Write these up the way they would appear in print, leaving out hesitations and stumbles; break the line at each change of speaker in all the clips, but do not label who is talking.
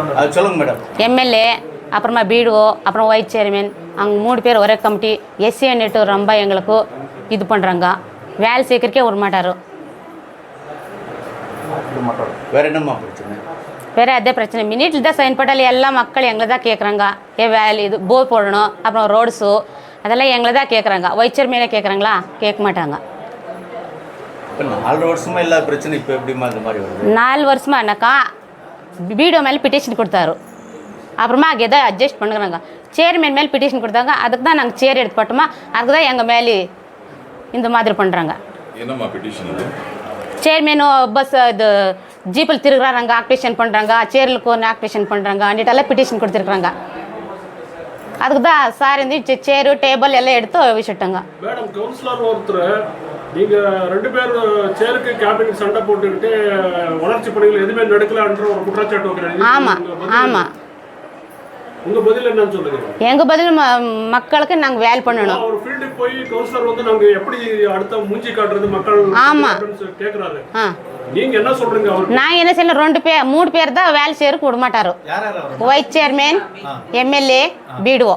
அது சொல்லுங்க madam.
MLA, அப்புறமா பிடிஓ, அப்புறம் வைஸ் சேர்மன், அவங்க 3 பேர் ஒரே கமிட்டி. எஸ்சி அன்னிட்டு ரொம்ப எங்களுக்கு இது பண்ணுறாங்க. வேலை சீக்கிரக்கே விட மாட்டார்.
வேற என்னம்மா பிரச்சனை?
வேறு அதே பிரச்சனை. மினிட்டில் தான் சைன் போட்டால் எல்லா மக்கள் எங்களை தான் கேட்குறாங்க. வேலை இது போர் போடணும், அப்புறம் ரோட்ஸு அதெல்லாம் எங்களை தான் கேட்குறாங்க. வைஸ் சேர்மனே கேட்குறாங்களா? கேட்க மாட்டாங்க.
இப்போ 4 வருஷமா இல்லாத பிரச்சனை இப்போ எப்படிமா இந்த மாதிரி வருது?
4 வருஷமா என்னக்கா பிடிஓ மேலே பிட்டிஷன் கொடுத்தாரு. அப்புறமா அங்கே எதோ அட்ஜஸ்ட் பண்ணுறாங்க. சேர்மேன் மேலே பிட்டிஷன் கொடுத்தாங்க. அதுக்கு தான் நாங்கள் சேர் எடுத்து போட்டோமா, அதுக்கு தான் எங்கள் மேலே இந்த மாதிரி பண்ணுறாங்க.
என்னம்மா பிட்டிஷன்?
சேர்மேனு பஸ் இது ஜீப்பில் திருக்குறாங்க, ஆக்டிவேஷன் பண்ணுறாங்க. சேருக்கு ஒன்று ஆக்டிவேஷன் பண்ணுறாங்க அன்னிட்டெல்லாம் பிட்டிஷன் கொடுத்துருக்குறாங்க. அதுக்கு தான் சார் இந்த சேரு டேபிள் எல்லாம் எடுத்து வச்சுட்டாங்க.
மேடம், கவுன்சிலர் ஒருத்தர் நீங்கள் 2 பேர் சேருக்கு கேபினுக்கு சண்டை போட்டுக்கிட்டு வளர்ச்சி பணிகள் எதுவுமே நடக்கலன்ற ஒரு குற்றச்சாட்டு வைக்கிறாங்க.
ஆமாம் ஆமாம்.
உங்கள் பதில் என்னன்னு சொல்லுங்க.
எங்கள் பதில் மக்களுக்கு நாங்கள் வேலை பண்ணணும்.
ஒரு ஃபீல்டுக்கு போய் கவுன்சிலர் வந்து நாங்கள் எப்படி அடுத்த மூஞ்சி காட்டுறது மக்கள் கேட்குறாரு. நீங்கள் என்ன சொல்கிறீங்க?
நான் என்ன செய்யணும், 2 பேர் 3 பேர் தான் வேலை செய்யறதுக்கு விட மாட்டாரு. Vice chairman, MLA, BDO.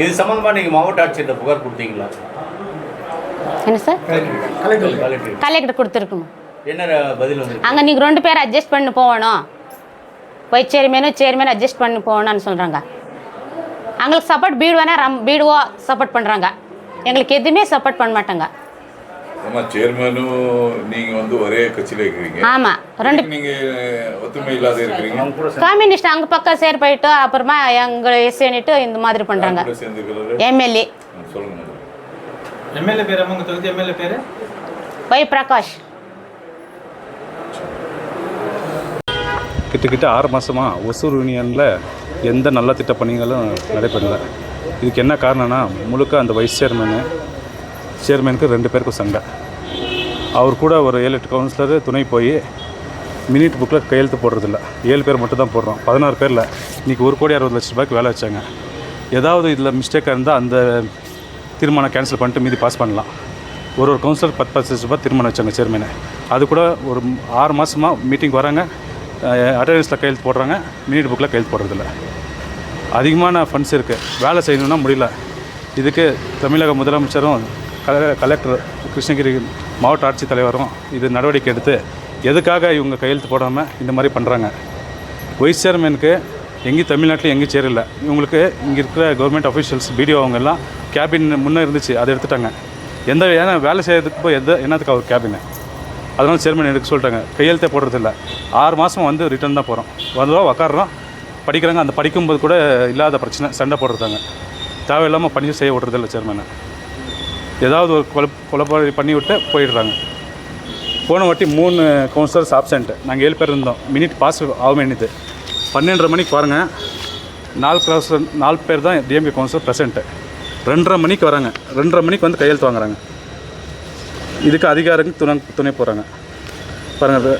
இது சம்பந்தமாக நீங்கள் மாவட்ட ஆட்சியர்கிட்ட புகார் கொடுத்தீங்களா?
என்ன சார்? கலெக்டர் கொடுத்துருக்கணும்.
என்ன பதில் வந்து?
அங்கே நீங்கள் 2 பேர் அட்ஜஸ்ட் பண்ணி போகணும். வைஸ் சேர்மேன் அட்ஜஸ்ட் பண்ணி போகணும்னு சொல்கிறாங்க. அவங்களுக்கு சப்போர்ட் பிடிஓனா பிடிஓ சப்போர்ட் பண்ணுறாங்க. எங்களுக்கு எதுவுமே சப்போர்ட் பண்ண மாட்டாங்க.
ஆமாம், சேர்மனும் நீங்கள் வந்து ஒரே கட்சியில் இருக்கிறீங்க.
ஆமாம், 2
நீங்கள் ஒத்துமை இல்லாத இருக்கிறீங்க.
கம்யூனிஸ்ட் அங்கே பக்கம் சேர் போயிட்டு அப்புறமா எங்களை எஸ்ஏன்னுட்டு இந்த மாதிரி பண்ணுறாங்க. எம்எல்ஏ
சொல்லுங்க.
எம்எல்ஏ பேர் அவங்க தொகுதி எம்எல்ஏ பேர்
வை பிரகாஷ்.
கிட்டத்தட்ட 6 மாதமாக ஒசூர் யூனியனில் எந்த நல்ல திட்ட பணிகளும் நடைபெறல. இதுக்கு என்ன காரணம்னா, முழுக்க அந்த வைஸ் சேர்மேனுக்கு 2 பேருக்கும் சண்டை. அவர் கூட ஒரு 7-8 கவுன்சிலர் துணை போய் மினிட் புக்கில் கையெழுத்து போடுறதில்ல. 7 பேர் மட்டும் தான் போடுறோம். 16 பேரில் இன்றைக்கி 1,60,00,000 ரூபாய்க்கு வேலை வச்சாங்க. ஏதாவது இதில் மிஸ்டேக்காக இருந்தால் அந்த தீர்மானம் கேன்சல் பண்ணிட்டு மீதி பாஸ் பண்ணலாம். ஒரு கவுன்சிலர் 10-10 லட்ச ரூபாய் தீர்மானம் வச்சாங்க சேர்மேனை. அது கூட ஒரு 6 மாதமாக மீட்டிங் வராங்க, அட்டெண்டன்ஸில் கையெழுத்து போடுறாங்க, மினிட் புக்கில் கையெழுத்து போடுறதில்ல. அதிகமான ஃபண்ட்ஸ் இருக்குது, வேலை செய்யணுன்னா முடியல. இதுக்கு தமிழக முதலமைச்சரும் கலெக்டர் கிருஷ்ணகிரி மாவட்ட ஆட்சித்தலைவரும் இது நடவடிக்கை எடுத்து எதுக்காக இவங்க கையெழுத்து போடாமல் இந்த மாதிரி பண்ணுறாங்க. வைஸ் சேர்மேனுக்கு எங்கேயும் தமிழ்நாட்டில் எங்கேயும் சேரல. இவங்களுக்கு இங்கே இருக்கிற கவர்மெண்ட் அஃபீஷியல்ஸ் பிடிஓ அவங்கெல்லாம் கேபின் முன்னே இருந்துச்சு, அதை எடுத்துட்டாங்க. ஏன்னா வேலை செய்யறதுக்கு போய் என்னத்துக்கு அவர் கேபின், அதனால சேர்மன் எடுக்க சொல்லிட்டாங்க. கையெழுத்தே போடுறதில்ல. 6 மாதம் வந்து ரிட்டர்ன் தான் போகிறோம், வந்தோம் உக்காடுறோம், படிக்கிறாங்க. அந்த படிக்கும்போது கூட இல்லாத பிரச்சனை, சண்டை போடுறதாங்க. தேவையில்லாமல் பண்ணி செய்ய விடுறதில்ல சேர்மனை. ஏதாவது ஒரு கொலைப்பாடு பண்ணி விட்டு போயிடுறாங்க. போன வாட்டி 3 கவுன்சிலர்ஸ் ஆப்சென்ட். நாங்கள் 7 பேர் இருந்தோம். மினிட் பாஸ் ஆக வேண்டியது 12:30 மணிக்கு பாருங்கள். 4 பேர் தான் டிஎம்கே கவுன்சிலர் ப்ரெசென்ட்டு. 2:30 மணிக்கு வராங்க. 2:30 மணிக்கு வந்து கையெழுத்து வாங்குறாங்க. இதுக்கு அதிகாரிங்க துணை போகிறாங்க பாருங்கள்.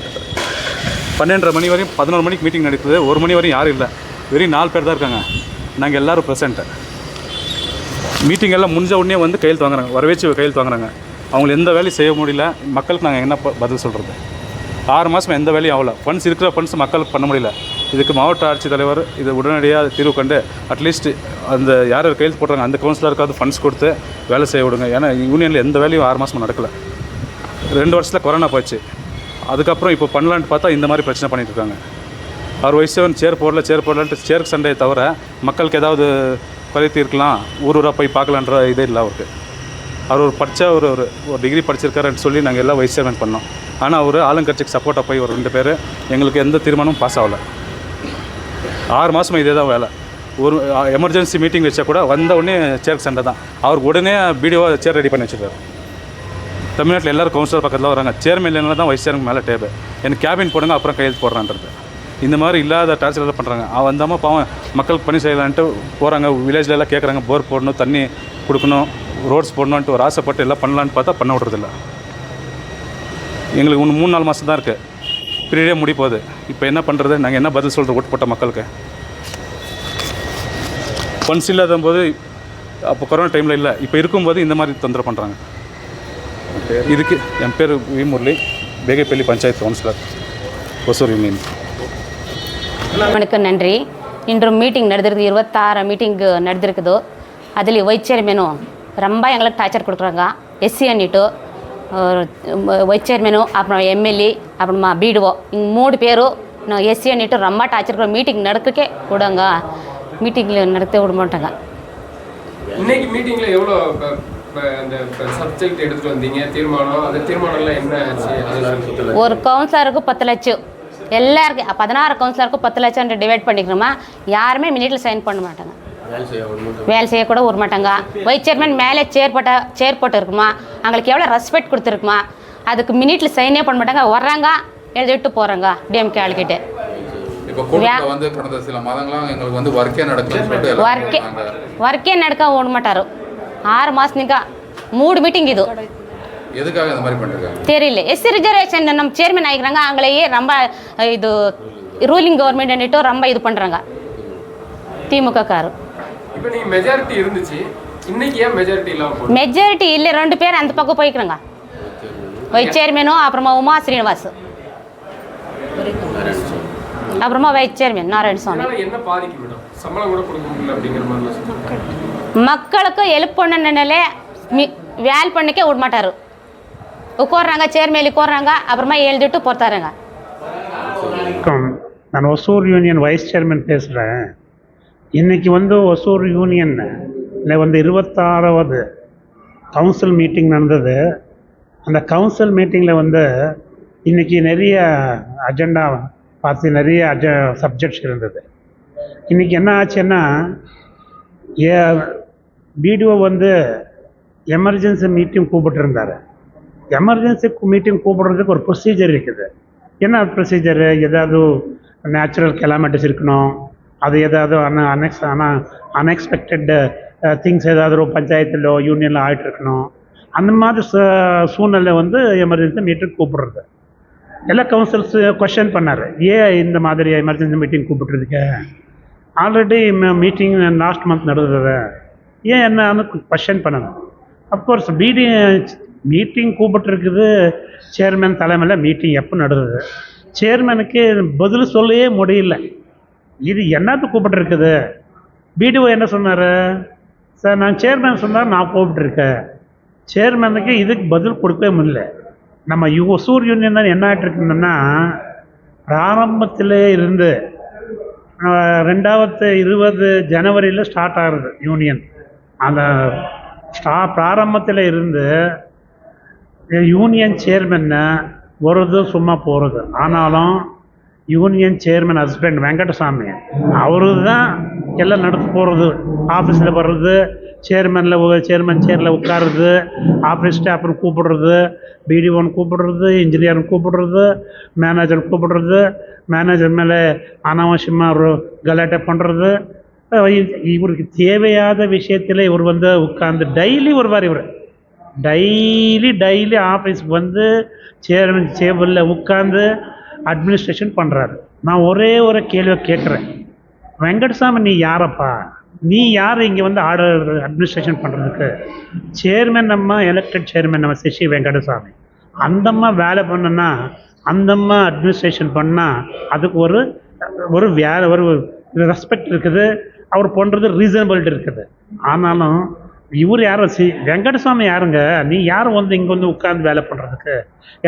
12:30 மணி வரையும் 11 மணிக்கு மீட்டிங் நடக்குது. 1 மணி வரையும் யாரும் இல்லை, வெறும் 4 பேர் தான் இருக்காங்க. நாங்கள் எல்லோரும் ப்ரெசென்ட்டு. மீட்டிங் எல்லாம் முடிஞ்ச உடனே வந்து கையெழுத்து வாங்குறாங்க, வரவேச்சு கையெழுத்து வாங்குறாங்க. அவங்களை எந்த வேலையும் செய்ய முடியல. மக்களுக்கு நாங்கள் என்ன பதில் சொல்கிறது? 6 மாதம் எந்த வேலையும் ஆகலை. ஃபண்ட்ஸ் இருக்கிற ஃபண்ட்ஸ் மக்களுக்கு பண்ண முடியல. இதுக்கு மாவட்ட ஆட்சித்தலைவர் இது உடனடியாக தீர்வு கண்டு அட்லீஸ்ட் அந்த யார் கையெழுத்து போடுறாங்க அந்த கவுன்சிலருக்காவது ஃபண்ட்ஸ் கொடுத்து வேலை செய்ய விடுங்க. ஏன்னா யூனியனில் எந்த வேலையும் 6 மாதமாக நடக்கலை. 2 வருஷத்தில் கொரோனா போச்சு. அதுக்கப்புறம் இப்போ பண்ணலான்ட்டு பார்த்தா இந்த மாதிரி பிரச்சனை பண்ணிட்டு இருக்காங்க. அவர் வயசு சேர் போடலான்ட்டு சேருக்கு சண்டையை தவிர மக்களுக்கு ஏதாவது குறை தீர்க்கலாம், ஊராக போய் பார்க்கலான்ற இதே இல்லை அவருக்கு. அவர் ஒரு டிகிரி படிச்சிருக்காருன்னு சொல்லி நாங்கள் எல்லாம் வைஸ் சேர்மன் பண்ணோம். ஆனால் அவர் ஆளுங்கட்சிக்கு சப்போர்ட்டாக போய் ஒரு 2 பேர் எங்களுக்கு எந்த தீர்மானமும் பாஸ் ஆகலை. 6 மாதமாக இதே தான் வேலை. ஒரு எமர்ஜென்சி மீட்டிங் வச்சா கூட வந்த உடனே சேருக்கு சண்டை தான். அவருக்கு உடனே பிடிஓ சேர் ரெடி பண்ணி வச்சுருக்காரு. தமிழ்நாட்டில் எல்லோரும் கவுன்சிலர் பக்கத்தில் வராங்க. சேர்மன் இல்லைன்னா தான் வைஸ் சேர்மன் மேலே டேபு. எனக்கு கேபின் போடுங்க அப்புறம் கையெழுத்து போடுறான்றது. இந்த மாதிரி இல்லாத டார்ச்சர் பண்ணுறாங்க. வந்தாமல் பாவம் மக்களுக்கு பணி செய்யலான்ட்டு போகிறாங்க. வில்லேஜ்லலாம் கேட்குறாங்க, போர் போடணும், தண்ணி கொடுக்கணும், ரோட்ஸ் போடணுன்ட்டு ஒரு ஆசைப்பட்டு எல்லாம் பண்ணலான்னு பார்த்தா பண்ண விட்றதில்ல. எங்களுக்கு இன்னும் 3-4 மாதம் தான் இருக்குது, பீரியடே முடி போகுது. இப்போ என்ன பண்ணுறது? நாங்கள் என்ன பதில் சொல்கிறது ஓட்டு போட்ட மக்களுக்கு? ஃபண்ட்ஸ் இல்லாத போது அப்போ கொரோனா டைமில் இல்லை, இப்போ இருக்கும்போது இந்த மாதிரி தொந்தரவு பண்ணுறாங்க. இதுக்கு என் பேர் V Murali, Begepalli panchayat councillor, Hosur union.
வணக்கம், நன்றி. இன்று மீட்டிங் ನಡೆದಿರೋದು 26 மீட்டிங் ನಡೆದಿರೋದು. ಅದರಲ್ಲಿ ವೈಸ್ ಚೇರ್ಮನು ரொம்ப எங்களுக்கு டார்ச்சர் கொடுக்குறாங்க. எஸ்சி அன்னிட்டு வைஸ் ಚೇರ್ಮನು அப்புறம் எம்எல்ஏ அப்புறமா பிடிஓ இங்கே 3 பேர் எஸ்சி அன்னிட்டு ரொம்ப டார்ச்சர் மீட்டிங் நடக்கவே விடுங்க, மீட்டிங்கில் நடத்த விட மாட்டாங்க.
இன்னைக்கு மீட்டிங்ல எவ்வளோ அந்த சப்ஜெக்ட் எடுத்துட்டு வந்தீங்க, தீர்மானம், அந்த தீர்மானம்லாம் என்ன ஆச்சு?
ஒரு கவுன்சிலருக்கு 10 லட்சம், எல்லாருக்கும் 16 கவுன்சிலருக்கும் 10 லட்சம் டிவைட் பண்ணிக்கிறோமா, யாருமே மினிட்டில் சைன் பண்ண மாட்டாங்க, வேலை செய்யக்கூட விட மாட்டாங்க. வைஸ் சேர்மன் மேலே சேர் போட்டு இருக்குமா, அவங்களுக்கு எவ்வளோ ரெஸ்பெக்ட் கொடுத்துருக்குமா, அதுக்கு மினிட்டில் சைனே பண்ண மாட்டாங்க. வர்றாங்க, எழுதிட்டு போகிறாங்க டிஎம்கே ஆளுக்கிட்ட.
இப்போ கோர்ட்ல வந்து கடந்த சில மாதங்களாக எங்களுக்கு வந்து ஒர்க்கே நடக்கல,
ஒர்க்கே நடக்க விட மாட்டாரு. 6 மாதத்துக்கு 3 மீட்டிங் இது.
எதுக்காக இந்த மாதிரி பண்ணிருக்காங்க
தெரியல. எஸ்சி ரிசர்வேஷன் நம்ம சேர்மன் ஆகிக்கிறாங்க, அவங்களையே ரொம்ப இது ரூலிங் கவர்மெண்ட் அன்னிட்டு ரொம்ப இது பண்ணுறாங்க திமுக காரு.
இப்போ நீ மெஜாரிட்டி இருந்துச்சு, இன்னைக்கு ஏன் மெஜாரிட்டி இல்லாமல் போகுது?
மெஜாரிட்டி இல்லை, 2 பேர் அந்த பக்கம் போய்க்கிறாங்க. வைஸ் சேர்மனும் அப்புறமா உமா ஸ்ரீனிவாஸ், அப்புறமா வைஸ் சேர்மன் நாராயணசாமி.
என்ன பாதிக்கும் மேடம்? சம்பளம் கூட கொடுக்க முடியல அப்படிங்கிற மாதிரி
மக்களுக்கு ஹெல்ப் பண்ணனாலே வேலை பண்ணிக்க விட மாட்டார். உட்காடுறாங்க, சேர் மேலே உட்காடுறாங்க, அப்புறமா எழுதிட்டு போத்தாருங்க.
நான் ஒசூர் யூனியன் வைஸ் சேர்மன் பேசுகிறேன். இன்றைக்கி வந்து ஒசூர் யூனியனில் வந்து 26வது கவுன்சில் மீட்டிங் நடந்தது. அந்த கவுன்சில் மீட்டிங்கில் வந்து இன்றைக்கி நிறைய அஜெண்டா பார்த்து நிறைய சப்ஜெக்ட்ஸ் இருந்தது. இன்றைக்கி என்ன ஆச்சுன்னா, பிடிஓ வந்து எமர்ஜென்சி மீட்டிங் கூப்பிட்டுருந்தார். எமர்ஜென்சி மீட்டிங் கூப்பிடுறதுக்கு ஒரு ப்ரொசீஜர் இருக்குது. என்ன ப்ரொசீஜரு? ஏதாவது நேச்சுரல் கெலாமிட்டிஸ் இருக்கணும், அது ஏதாவது அன்எக்ஸ்பெக்டட் திங்ஸ் ஏதாவது ஒரு பஞ்சாயத்திலோ யூனியனில் ஆகிட்டு இருக்கணும். அந்த மாதிரி சூழ்நிலை வந்து எமர்ஜென்சி மீட்டிங் கூப்பிடுறது. எல்லா கவுன்சில்ஸ் கொஷன் பண்ணார், ஏன் இந்த மாதிரி எமர்ஜென்சி மீட்டிங் கூப்பிட்டுருதுக்கு, ஆல்ரெடி மீட்டிங் லாஸ்ட் மந்த் நடந்தது, ஏன் என்னன்னு கொஷன் பண்ணணும். அஃப்கோர்ஸ் மீட்டிங் கூப்பிட்டுருக்குது, சேர்மன் தலைமையில் மீட்டிங் எப்போ நடந்தது, சேர்மனுக்கு பதில் சொல்லவே முடியல. இது என்னது கூப்பிட்டுருக்குது? பிடிஓ என்ன சொன்னார்? சார் நான் சேர்மன் சொன்னார், நான் கூப்பிட்டுருக்கேன். சேர்மனுக்கு இதுக்கு பதில் கொடுக்கவே முடியல. நம்ம ஒசூர் யூனியன் தான் என்ன ஆகிட்டுருக்குன்னா, ஆரம்பத்தில் இருந்து 2020 ஜனவரியில் ஸ்டார்ட் ஆகுது யூனியன். அந்த பிராரம்பத்தில் இருந்து யூனியன் சேர்மன்னு வருது, சும்மா போகிறது. ஆனாலும் யூனியன் சேர்மன் ஹஸ்பண்ட் வெங்கடசாமி அவரு தான் எல்லாம் நடத்து போகிறது. ஆஃபீஸில் வர்றது, சேர்மன் சேரில் உட்காருறது, ஆஃபீஸ் ஸ்டாஃப்னு கூப்பிடுறது, பிடிஓன்னு கூப்பிடுறது, இன்ஜினியர்னு கூப்பிடுறது, மேனேஜர் கூப்பிடுறது, மேனேஜர் மேலே அனாவசியமாக ஒரு கலாட்டை பண்ணுறது. இவருக்கு தேவையாத விஷயத்தில் இவர் வந்து உட்காந்து டெய்லி வருவார். இவர் டெய்லி ஆஃபீஸுக்கு வந்து சேர்மன் டேபிளில் உட்காந்து அட்மினிஸ்ட்ரேஷன் பண்ணுறாரு. நான் ஒரே ஒரு கேள்வி கேட்குறேன், வெங்கடசாமி நீ யாரப்பா? நீ யார் இங்கே வந்து ஆர்டர் அட்மினிஸ்ட்ரேஷன் பண்ணுறதுக்கு? சேர்மன் நம்ம எலெக்டட் சேர்மன் நம்ம சசி வெங்கடசாமி. அந்தம்மா வேலை பண்ணுன்னா, அந்தம்மா அட்மினிஸ்ட்ரேஷன் பண்ணால் அதுக்கு ஒரு வேலை, ஒரு ரெஸ்பெக்ட் இருக்குது, அவர் பண்ணுறது ரீசனபிலிட்டி இருக்குது. ஆனாலும் இவர் யாரும் வெங்கடசாமி யாருங்க? நீ யாரும் வந்து இங்கே வந்து உட்காந்து வேலை பண்ணுறதுக்கு?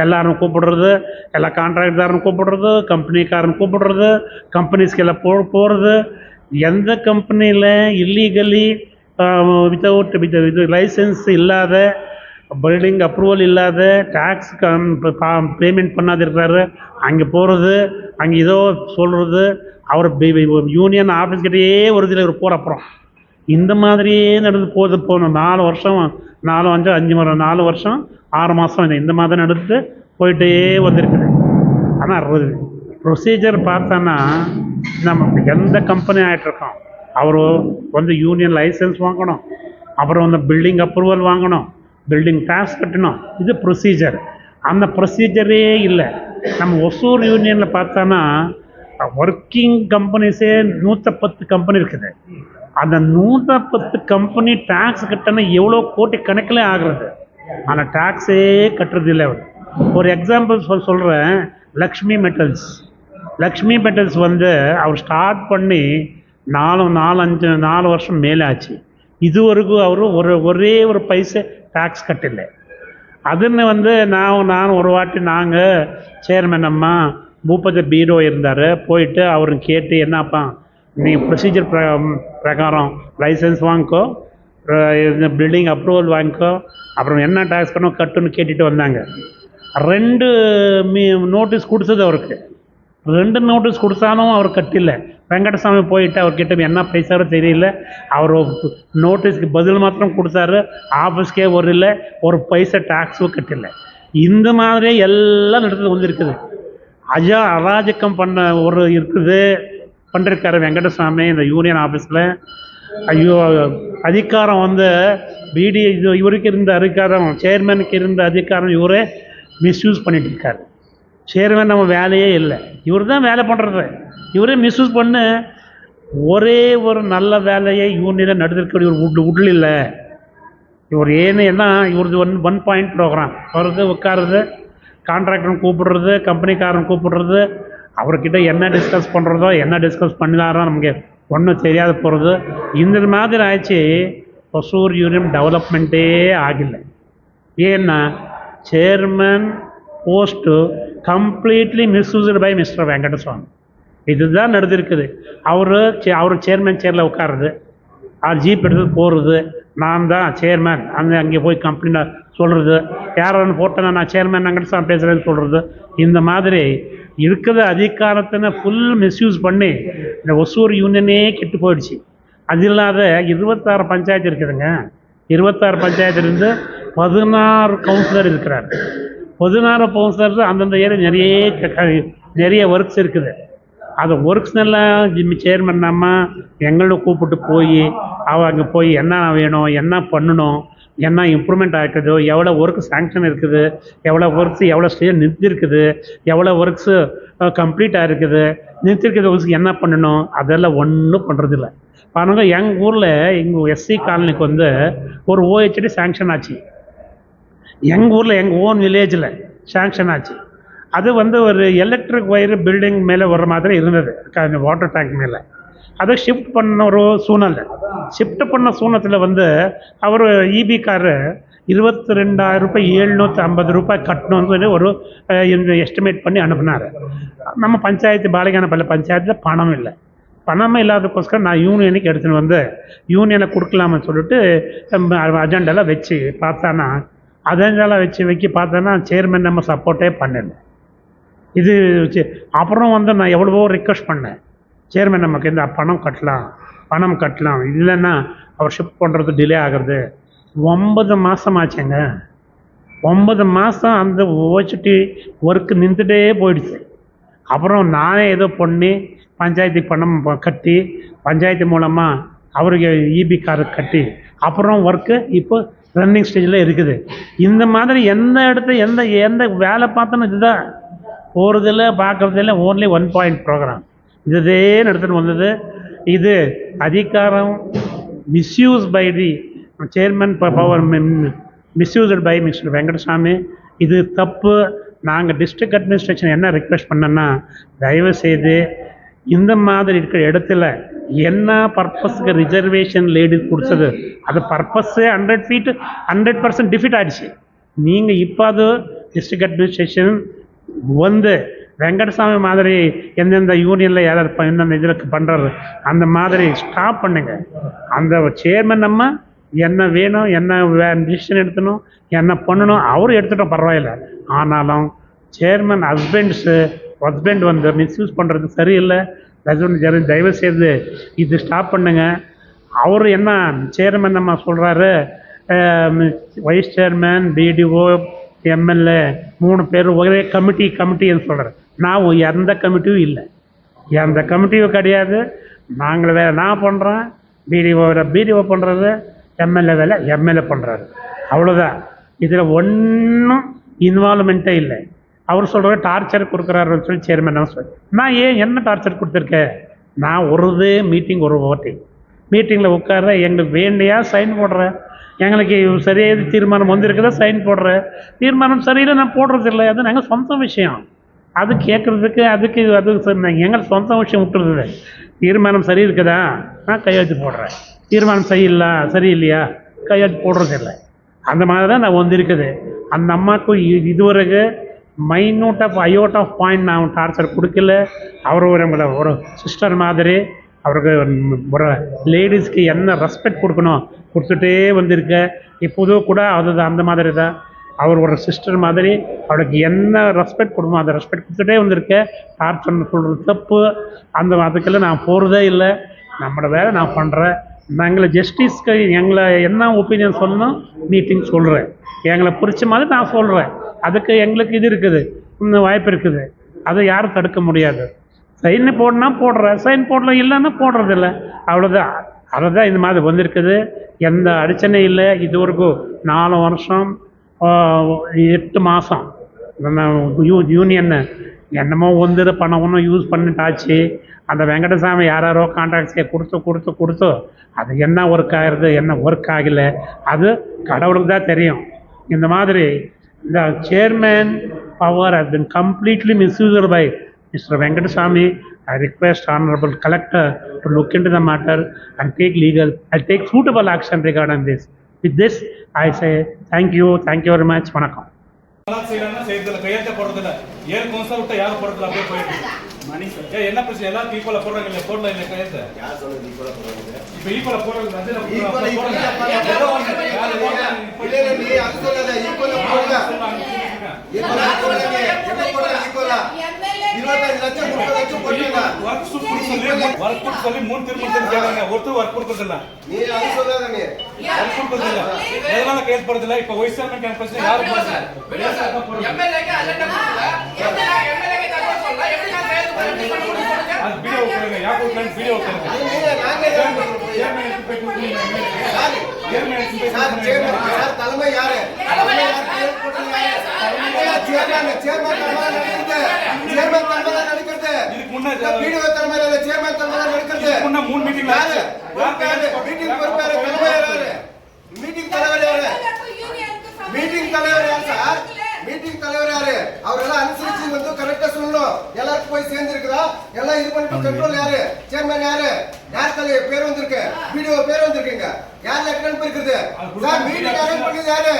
எல்லாரும் கூப்பிடுறது, எல்லா கான்ட்ராக்டாரன் கூப்பிடுறது, கம்பெனிக்காரன் கூப்பிடுறது, கம்பெனிஸ்க்கு எல்லாம் போகிறது. எந்த கம்பெனியில் இல்லீகலி வித் லைசன்ஸ் இல்லாத, பில்டிங் அப்ரூவல் இல்லாத, டேக்ஸ் பேமெண்ட் பண்ணாது இருக்கிறாரு, அங்கே போகிறது, அங்கே ஏதோ சொல்கிறது, அவர் யூனியன் ஆஃபீஸ்கிட்டேயே வருதில்லை இவர் போகிற. அப்புறம் இந்த மாதிரியே நடந்து போகணும். 4 வருஷம் 4 வருஷம் 6 மாதம் இந்த மாதிரி நடந்துட்டு போயிட்டே வந்திருக்குது. ஆனால் ப்ரொசீஜர் பார்த்தோன்னா, நம்ம எந்த கம்பெனி ஆகிட்டுருக்கோம், அவர் வந்து யூனியன் லைசன்ஸ் வாங்கணும், அப்புறம் வந்து பில்டிங் அப்ரூவல் வாங்கணும், பில்டிங் டேக்ஸ் கட்டணும். இது ப்ரொசீஜர். அந்த ப்ரொசீஜரே இல்லை. நம்ம ஒசூர் யூனியனில் பார்த்தோன்னா ஒர்க்கிங் கம்பெனிஸே 110 கம்பெனி இருக்குது. அந்த 110 கம்பெனி டேக்ஸ் கட்டினா எவ்வளோ கோடி கணக்கில் ஆகுறது, ஆனால் டேக்ஸே கட்டுறது இல்லை. ஒரு எக்ஸாம்பிள் சொல்கிறேன், லக்ஷ்மி மெட்டல்ஸ் லக்ஷ்மி பெட்டல்ஸ் வந்து அவர் ஸ்டார்ட் பண்ணி 4 வருஷம் மேலே ஆச்சு. இதுவரைக்கும் அவர் ஒரே ஒரு பைசா டேக்ஸ் கட்டலை. அதுன்னு வந்து நான் ஒரு வாட்டி நாங்கள் சேர்மன் அம்மா பூபதி பீரோ இருந்தார், போயிட்டு அவரும் கேட்டு என்னப்பா நீங்கள் ப்ரொசீஜர் பிரகாரம் லைசன்ஸ் வாங்கிக்கோ, இந்த பில்டிங் அப்ரூவல் வாங்கிக்கோ, அப்புறம் என்ன டேக்ஸ் பண்ணோ கட்டுன்னு கேட்டுட்டு வந்தாங்க. 2 நோட்டீஸ் கொடுத்தது அவருக்கு. 2 நோட்டீஸ் கொடுத்தாலும் அவர் கட்டில. வெங்கடசாமி போயிட்டு அவர்கிட்ட என்ன பைசாரோ தெரியல, அவர் நோட்டீஸ்க்கு பதில் மாத்திரம் கொடுத்தாரு, ஆஃபீஸ்க்கே ஒரு பைசா டேக்ஸும் கட்டில. இந்த மாதிரி எல்லாம் நடந்து வந்துருக்குது. அராஜகம் பண்ண பண்ணிருக்காரு வெங்கடசாமி இந்த யூனியன் ஆஃபீஸில். ஐயோ, அதிகாரம் வந்து இவருக்கு இருந்த அதிகாரம், சேர்மனுக்கு இருந்த அதிகாரம் இவரே மிஸ்யூஸ் பண்ணிட்டு இருக்காரு. சேர்மன் நம்ம வேலையே இல்லை, இவர் தான் வேலை பண்ணுறது. இவரே மிஸ்யூஸ் பண்ணு ஒரே ஒரு நல்ல வேலையை யூனியனில் நடந்திருக்க இவர் விடல. இவர் ஏன்னா இவரது 1 பாயிண்ட் ப்ரோக்ராம் வருது, உட்காருது, கான்ட்ராக்டரும் கூப்பிடுறது, கம்பெனிக்காரன் கூப்பிடுறது, அவர்கிட்ட என்ன டிஸ்கஸ் பண்ணுறதோ என்ன டிஸ்கஸ் பண்ணினாரோ நமக்கு ஒன்றும் தெரியாத போகிறது. இந்த மாதிரி ஆயிடுச்சு. ஒசூர் யூனியன் டெவலப்மெண்ட்டே ஆகலை. ஏன்னா chairman post completely misused by mister Venkatasamy. இதுதான் நடந்திருக்குது. அவர் சேர்மன் சேரில் உட்காருது, ஜீப் எடுத்து போகிறது, நான் தான் சேர்மன் அங்கே போய் கம்பெனியில் சொல்கிறது, யாரும் போட்டேன்னா நான் சேர்மன் வெங்கடசாமி பேசுகிறேன்னு சொல்கிறது. இந்த மாதிரி இருக்கிற அதிகாரத்தினை ஃபுல் மிஸ்யூஸ் பண்ணி இந்த ஒசூர் யூனியனே கெட்டு போயிடுச்சு. அது இல்லாத 26 பஞ்சாயத்து இருக்குதுங்க. 26 பஞ்சாயத்துலேருந்து 16 கவுன்சிலர் இருக்கிறார். 16 கவுன்சிலர் அந்தந்த ஏரியா நிறைய ஒர்க்ஸ் இருக்குது. அது ஒர்க்ஸ் எல்லாம் சேர்மன் நம்ம எங்களோட கூப்பிட்டு போய் அங்கே போய் என்ன வேணும், என்ன பண்ணணும், என்ன இம்ப்ரூவ்மெண்ட் ஆகிருக்குதோ, எவ்வளோ ஒர்க் சேங்ஷன் இருக்குது, எவ்வளோ ஒர்க்ஸ் எவ்வளோ ஸ்டேஜ் நிறுத்திருக்குது, எவ்வளோ ஒர்க்ஸு கம்ப்ளீட் ஆகிருக்குது, நிறுத்திருக்கிற ஒர்க்ஸுக்கு என்ன பண்ணணும், அதெல்லாம் ஒன்றும் பண்ணுறதில்ல. பாருங்கள், எங்கள் ஊரில் எங்கள் எஸ்சி காலனிக்கு வந்து ஒரு OHD சேங்ஷன் ஆச்சு. எங்கள் ஊரில் எங்கள் ஓன் வில்லேஜில் சேங்ஷன் ஆச்சு. அது வந்து ஒரு எலக்ட்ரிக் ஒயரு பில்டிங் மேலே வர்ற மாதிரி இருந்தது, வாட்டர் டேங்க் மேலே. அதை ஷிஃப்ட் பண்ண ஒரு சூழ்நிலை. ஷிஃப்ட் பண்ண சூழ்நிலத்தில் வந்து அவர் EB-காரு 22,750 கட்டணும்னு சொல்லி ஒரு எஸ்டிமேட் பண்ணி அனுப்புனார். நம்ம பஞ்சாயத்து பாலகானப்பள்ளி பஞ்சாயத்தில் பணம் இல்லை. பணமே இல்லாததுக்கோஸ்கரம் நான் யூனியனுக்கு எடுத்துன்னு வந்து யூனியனை கொடுக்கலாம்னு சொல்லிட்டு அஜெண்டாலாம் வச்சு பார்த்தானா, அஜெண்டாலாம் வச்சு பார்த்தானா சேர்மன் நம்ம சப்போர்ட்டே பண்ணல. இது அப்புறம் வந்து நான் எவ்வளவோ ரிக்வெஸ்ட் பண்ணேன், சேர்மன் நமக்கு இந்த பணம் கட்டலாம் இல்லைன்னா அவர் ஷிஃப்ட் பண்ணுறது டிலே ஆகிறது. 9 மாதம் ஆச்சுங்க. 9 மாதம் அந்த OHD ஒர்க்கு நின்றுட்டே போயிடுச்சு. அப்புறம் நானே ஏதோ பண்ணி பஞ்சாயத்துக்கு பணம் கட்டி பஞ்சாயத்து மூலமாக அவருக்கு EB-காரு கட்டி அப்புறம் ஒர்க்கு இப்போ ரன்னிங் ஸ்டேஜில் இருக்குது. இந்த மாதிரி எந்த இடத்துல எந்த வேலை பார்த்தோன்னு இதுதான் போகிறதில்ல, பார்க்குறதில்ல. ஓன்லி 1 பாயிண்ட் ப்ரோக்ராம் இதே நடத்திட்டு வந்தது. இது அதிகாரம் misuse by the chairman power, misused by mister Venkatasamy. இது தப்பு. நாங்கள் டிஸ்ட்ரிக்ட் அட்மினிஸ்ட்ரேஷன் என்ன ரிக்வெஸ்ட் பண்ணோன்னா, தயவுசெய்து இந்த மாதிரி இருக்கிற இடத்துல என்ன பர்பஸுக்கு ரிசர்வேஷன் லேடிஸ் கொடுத்தது, அது பர்பஸ்ஸே 100% டிஃபிட் ஆகிடுச்சு. நீங்கள் இப்போ அது டிஸ்ட்ரிக்ட் அட்மினிஸ்ட்ரேஷன் வந்து வெங்கடசாமி மாதிரி எந்தெந்த யூனியனில் யாராவது எந்தெந்த இதில் பண்ணுறது அந்த மாதிரி ஸ்டாப் பண்ணுங்க. அந்த சேர்மன் நம்ம என்ன வேணும், என்ன டிசிஷன் எடுத்தணும், என்ன பண்ணணும் அவர் எடுத்துட்டோம், பரவாயில்ல. ஆனாலும் சேர்மன் ஹஸ்பண்ட் வந்து மிஸ்யூஸ் பண்ணுறது சரியில்லை. தயவுசெய்து இது ஸ்டாப் பண்ணுங்க. அவர் என்ன சேர்மன் நம்ம சொல்கிறாரு, வைஸ் சேர்மன், BDO, MLA 3 பேர் ஒரே கமிட்டின்னு சொல்கிறேன். நான் எந்த கமிட்டியும் இல்லை, எந்த கமிட்டியும் கிடையாது. நாங்கள் வேலை நான் பண்ணுறேன், BDO பண்ணுறது, MLA வேலை MLA பண்ணுறாரு, அவ்வளோதான். இதில் ஒன்றும் இன்வால்மெண்ட்டே இல்லை. அவர் சொல்கிற டார்ச்சர் கொடுக்குறாருன்னு சொல்லி சேர்மன் சொல்லி, நான் என்ன டார்ச்சர் கொடுத்துருக்கேன்? நான் ஒரு ஓட்டிங் மீட்டிங்கில் உட்கார எங்களுக்கு வேண்டியா சைன் போடுறேன், எங்களுக்கு சரியாக தீர்மானம் வந்திருக்குதா சைன் போடுறேன், தீர்மானம் சரியில்லை நான் போடுறதில்லை, அது நாங்கள் சொந்த விஷயம். அது கேட்குறதுக்கு அது எங்கள் சொந்த விஷயம் விட்டுருது. தீர்மானம் சரி இருக்குதா, நான் கையெழுத்து போடுறேன். தீர்மானம் சரியில்லையா, கையெழுத்து போடுறதில்லை. அந்த மாதிரி தான் நான் வந்திருக்குது. அந்த அம்மாவுக்கு இதுவரைக்கும் minute of iota of point நான் டார்ச்சர் கொடுக்கல. அவர் ஒரு சிஸ்டர் மாதிரி அவருக்கு ஒரு லேடிஸ்க்கு என்ன ரெஸ்பெக்ட் கொடுக்கணும் கொடுத்துட்டே வந்திருக்க. இப்போதும் கூட அது அந்த மாதிரி தான். அவர் ஒரு சிஸ்டர் மாதிரி அவளுக்கு என்ன ரெஸ்பெக்ட் கொடுக்கணும் அந்த ரெஸ்பெக்ட் கொடுத்துட்டே வந்திருக்க. டார்ச்சர்னு சொல்கிறது தப்பு. அதுக்கெல்லாம் நான் போகிறதே இல்லை. நம்மளோட வேலை நான் பண்ணுறேன். எங்களை ஜஸ்டிஸ்க்கு எங்களை என்ன ஒப்பீனியன் சொல்லணும் மீட்டிங் சொல்கிறேன். எங்களை பிடிச்ச மாதிரி நான் சொல்கிறேன். அதுக்கு எங்களுக்கு இது இருக்குது, இன்னும் வாய்ப்பு இருக்குது. அதை யாரும் தடுக்க முடியாது. சைன் போடனா போடுறேன், சைன் போடல இல்லைன்னா போடுறதில்ல, அவ்வளோதான். அதை தான் இந்த மாதிரி வந்திருக்குது. எந்த அடிச்சனையும் இல்லை. இது வரைக்கும் 4 வருஷம் 8 மாதம் யூனியன் என்னமோ பணம் ஒன்றும் யூஸ் பண்ணிட்டாச்சு. அந்த வெங்கடசாமி யாரோ கான்ட்ராக்ட்ஸை கொடுத்து அது என்ன ஒர்க் ஆகிறது என்ன ஒர்க் ஆகலை அது கடவுளுக்கு தான் தெரியும். இந்த மாதிரி இந்த chairman power has been completely misused by Mr. Venkateswamy. I request Honorable Collector to look into the matter and take suitable action regarding this. With this, I say thank you very much. வணக்கம்.
கையெழுத்த போடுறதில்ல, 7 councillor விட்டு யாரும் போடுறதில்ல, அப்படியே போயிட்டு என்ன பிரச்சனை? எல்லாத்தையும் ஈக்குவலா போடுறாங்க இல்லையா? போடல இல்லை கையெழுத்த. இப்போ ஈக்குவலா போடுறது சொல்லி 3 திருமணம் கேட்கறாங்க. ஒருத்தர் ஒர்க் கொடுக்கறதில்ல, எதனால கையெழுத்து போடுறதில்ல? இப்போ வைஸ் சேர்மன் பிரச்சனை யாரும்
தலைமை யாரு? மீட்டிங் தலைவர் யாரு? அவரெல்லாம் அனுசரிச்சு வந்து கரெக்டா சொல்லணும். எல்லாருக்கும் போய் சேர்ந்து இருக்குதா? எல்லாம் இது பண்ணிட்டு கண்ட்ரோல் யாரு? சேர்மன் யாரு? யார் தலைவர் பேர் வந்திருக்கு? வீடியோ பேர் வந்திருக்குங்க. யார் லெஃப்டினன்ட் இருக்குது சார்? மீட்டிங் அரேஞ்ச் பண்ணது யாரு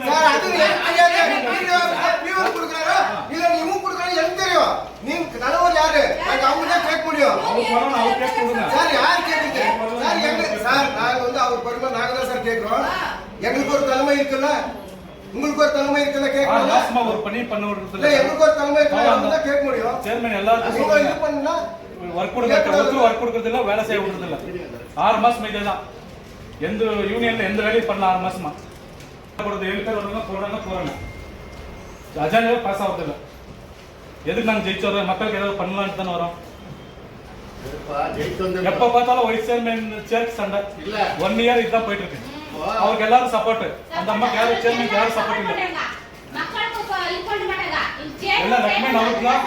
சார்? அது எனக்கு தெரியாது. வீடியோ பியூர் கொடுக்கறாரா இல்ல நீங்க கொடுக்கறாரு எனக்கு தெரியும். நீங்க தலைவர் யாரு? அவங்க தான் கேட்க முடியும் சார். யார் கேக்குது சார்? எங்க சார் நாங்க வந்து அவர் பரிமா நாங்க தான் சார் கேக்குறோம். எங்களுக்கு ஒரு தலைமை இருக்குல்ல, உங்களுக்கு ஒரு தலைமை இருக்குல்ல, கேட்கணும். லாஸ்மா ஒரு பண்ண விடுறது இல்ல, எங்களுக்கு ஒரு தலைமை இருக்குல்ல, அவங்க தான் கேட்க முடியும். சேர்மன் எல்லாரும் இது பண்ணா வர்க் கொடுக்கறது இல்ல, வேலை செய்ய விடுறது இல்ல. 6 மாசம் இதேதான். எந்த யூனியன்ல எந்த வேலையும் பண்ணல 6 மாசமா. 7 பேர் வருவாங்க போறாங்க. அஜெண்டாவே பாஸ் ஆகுது இல்ல. எதுக்கு நாங்க ஜெயிச்சு வரோம்? மக்களுக்கு ஏதாவது பண்ணலாம்னு தானே வரோம். எப்ப பார்த்தாலும் வைஸ் சேர்மன் சேர்க்கு சண்டை. 1 இயர் இதுதான் போயிட்டு இருக்கு. அவருக்கு எல்லாரும் சப்போர்ட். அந்த அம்மாக்கு யாரும் சேர்மன் யாரும் சப்போர்ட் இல்ல. எல்லாம் ரெக்கமெண்ட் அவருக்கு தான்.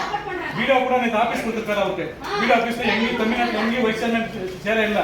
வீடியோ கூட நீங்க ஆபீஸ் கொடுத்துருக்காரு. அவருக்கு வீடியோ ஆபீஸ்ல எங்கேயும் தமிழ்நாட்டில் எங்கேயும் வைஸ் சேர்மன் சேர இல்ல.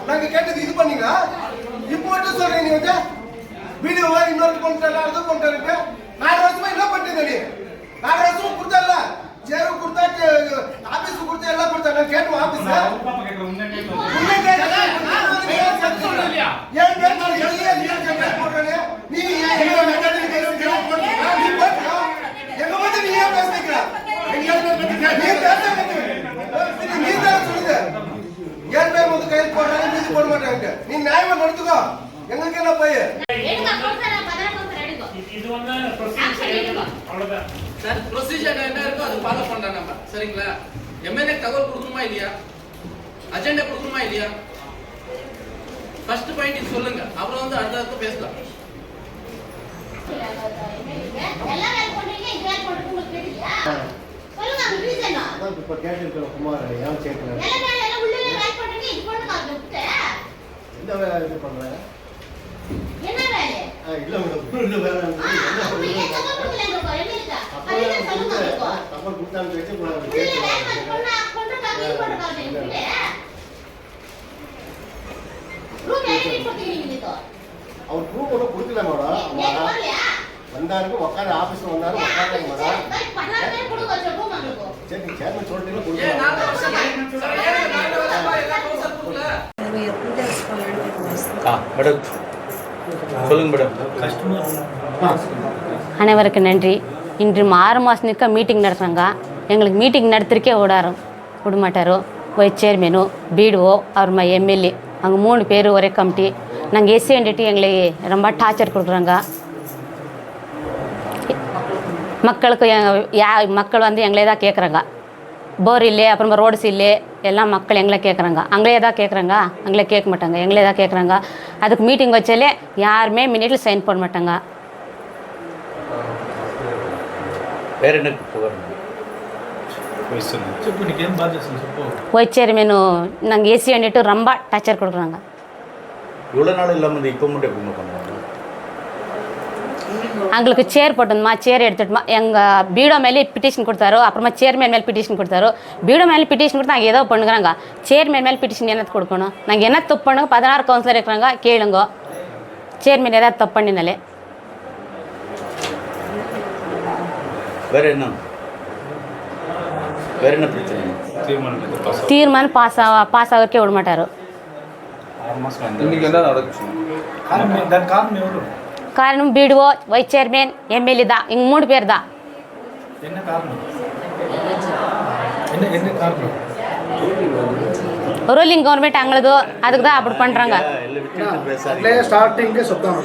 நாங்க கேட்டது இது பண்ணீங்க. இப்போ மட்டும் சொல்றீங்க நீங்க வீடியோ இன்னொரு கொண்டாரு அது கொண்டாரு. 4 வருஷமா என்ன பண்ணிட்டு நீ? 4 வருஷம் கொடுத்தல, சேரு கொடுத்தா, ஆபீஸ் கொடுத்தா, எல்லாம் கொடுத்தா. நான் கேட்டு ஆபீஸ் எங்க வந்து நீ ஏன் பேசுறீங்க? நீ தான் சொல்லுங்க. ஏன் பேர் வந்து கையில் போடுறாங்க, மீதி போட மாட்டாங்க. நீ நியாயமா நடத்துக்கோ. எங்களுக்கு என்ன போய்
இது வந்து அவ்வளவுதான் சார். ப்ரொசீஜர் என்ன இருக்கோ அது ஃபாலோ பண்றோம் நம்ம. சரிங்களா?
எம்எல்ஏ தகவல் கொடுக்கணுமா இல்லையா? அஜெண்டா கொடுக்கணுமா இல்லையா? ஃபர்ஸ்ட் பாயிண்ட் இது சொல்லுங்க, அப்புறம் வந்து அடுத்த பேசலாம்.
இப்போ கேட்டிருக்கிற குமார் ஏன் சேர்க்கல என்ன வேலை இது பண்ணுறாங்க? இல்லை தகவல் கொடுத்தான்னு வச்சு அவர் ப்ரூவ் ஒன்றும் கொடுக்கல மேடம். வந்தாருக்கு உட்காந்து ஆஃபீஸில் வந்தாரு உட்காந்தாங்க மேடம். சரி சேர்மன் சொல்லிட்டு
மேடம் சொல்லுங்க மேடம்.
அனைவருக்கு நன்றி. இன்று 6 மாதம் நிற்க மீட்டிங் நடத்துகிறாங்க. எங்களுக்கு மீட்டிங் நடத்துறக்கே விட மாட்டார். வைஸ் சேர்மேனு பிடிஓ அவர் மா எம்எல்ஏ அங்கே 3 பேர் ஒரே கமிட்டி. நாங்கள் எஸ்சின்ட்டு எங்களுக்கு ரொம்ப டார்ச்சர் கொடுக்குறாங்க. மக்களுக்கு மக்கள் வந்து எங்களே தான் கேட்குறாங்க. போர் இல்லை, அப்புறமா ரோட்ஸ் இல்லை, எல்லாம் மக்கள் எங்களை கேட்குறாங்க. அங்களே தான் கேட்குறாங்க, அங்களே கேட்க மாட்டாங்க, எங்களே தான் கேட்குறாங்க. அதுக்கு மீட்டிங் வச்சாலே யாருமே மினிட்ல சைன் போட மாட்டாங்க.
வேறு என்ன புகார்?
வைஸ் சேர்மேனு நாங்கள் எஸ்சின்ட்டு ரொம்ப டார்ச்சர் கொடுக்குறாங்க.
இவ்வளோ நாள் இல்லாமல் இப்போ மட்டும் எப்படி பண்ணுறாங்க?
எங்களுக்கு சேர் போட்டோம்மா, சேர் எடுத்துட்டுமா எங்கள் பீடோ மேலே பிட்டிஷன் கொடுத்தாரு. அப்புறமா சேர்மேன் மேலே பிட்டிஷன் கொடுத்தாரு. பீடோ மேலே பிட்டிஷன் கொடுத்து நாங்கள் ஏதோ பண்ணுறாங்க. சேர்மேன் மேலே பிட்டிஷன் என்னத்து கொடுக்கணும்? நாங்கள் என்ன தப்பு பண்ணுங்க? 16 கவுன்சிலர் இருக்கிறாங்க, கேளுங்க. சேர்மேன் ஏதாவது தப்பு பண்ணினாலே
வேறு என்ன பிரச்சனை?
தீர்மானம் பாஸ் ஆகிறக்கே விட மாட்டார். காரணம் பிடிஓ, வைஸ் சேர்மேன், எம்எல்ஏ தான். இங்கே 3 பேர் தான். ரூலிங் கவர்மெண்ட் அங்களது, அதுக்கு தான் அப்படி பண்ணுறாங்க.
ஸ்டார்டிங்கே சுத்தம்